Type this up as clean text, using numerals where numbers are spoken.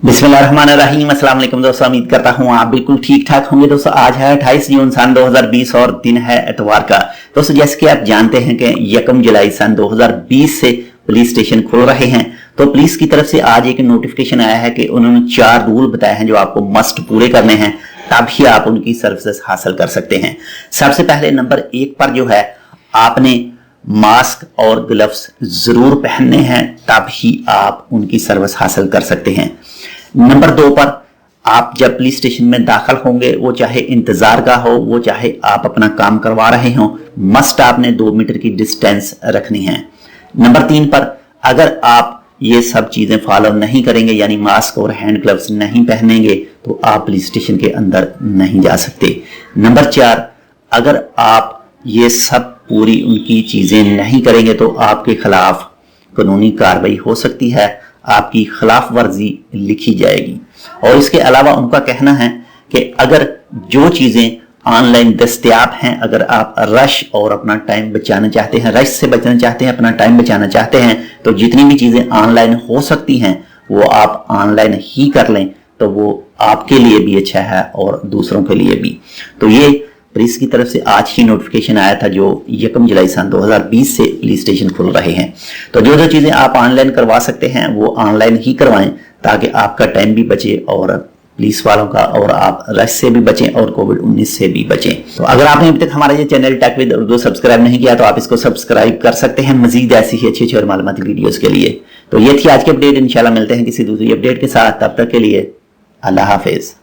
बिस्मिल्लाहिर्रहमानिर्रहीम। अस्सलाम वालेकुम दोस्तों, उम्मीद करता हूँ आप बिल्कुल ठीक ठाक होंगे। दोस्तों आज है 28 जून सन 2020 और दिन है एतवार का। दोस्तों जैसे कि आप जानते हैं कि 1 जुलाई सन 2020 से पुलिस स्टेशन खुल रहे हैं, तो पुलिस की तरफ से आज एक नोटिफिकेशन आया है कि उन्होंने 4 रूल बताए हैं जो आपको मस्ट पूरे करने हैं, तभी आप उनकी सर्विसेज हासिल कर सकते हैं। सबसे पहले नंबर 1 पर जो है, आपने मास्क और ग्लव्स जरूर पहनने हैं, तभी आप उनकी सर्विस हासिल कर सकते हैं। नंबर 2 पर, आप जब पुलिस स्टेशन में दाखिल होंगे, वो चाहे इंतजार का हो, वो चाहे आप अपना काम करवा रहे हो, मस्ट आपने 2 मीटर की डिस्टेंस रखनी है। नंबर 3 पर, अगर आप ये सब चीजें फॉलो नहीं करेंगे, यानी मास्क और हैंड ग्लव्स नहीं पहनेंगे, तो आप पुलिस स्टेशन के अंदर नहीं जा सकते। नंबर 4, अगर आप ये सब पूरी उनकी चीजें नहीं करेंगे तो आपके खिलाफ कानूनी कार्रवाई हो सकती है, आपकी खिलाफ वर्जी लिखी जाएगी। और इसके अलावा उनका कहना है कि अगर जो चीजें ऑनलाइन दस्तयाब हैं, अगर आप रश और अपना टाइम बचाना चाहते हैं, रश से बचना चाहते हैं, अपना टाइम बचाना चाहते हैं, तो जितनी भी चीजें ऑनलाइन हो सकती हैं वो आप ऑनलाइन ही कर लें, तो वो आपके लिए भी अच्छा है और दूसरों के लिए भी। तो ये पुलिस की तरफ से आज ही नोटिफिकेशन आया था, जो 1 जुलाई सन 2020 से पुलिस स्टेशन खुल रहे हैं। तो जो चीजें आप ऑनलाइन करवा सकते हैं वो ऑनलाइन ही करवाएं, ताकि आपका टाइम भी बचे और पुलिस वालों का, और आप रश से भी बचें और कोविड-19 से भी बचें। तो अगर आपने अभी तक हमारा ये channel tech with Urdu subscribe नहीं किया तो आप इसको सब्सक्राइब कर सकते हैं मजीद ऐसी ही अच्छी और मालूमाती वीडियोस के लिए। तो ये थी आज की अपडेट। इंशाल्लाह मिलते हैं किसी दूसरी अपडेट के साथ, तब तक के लिए अल्लाह हाफिज।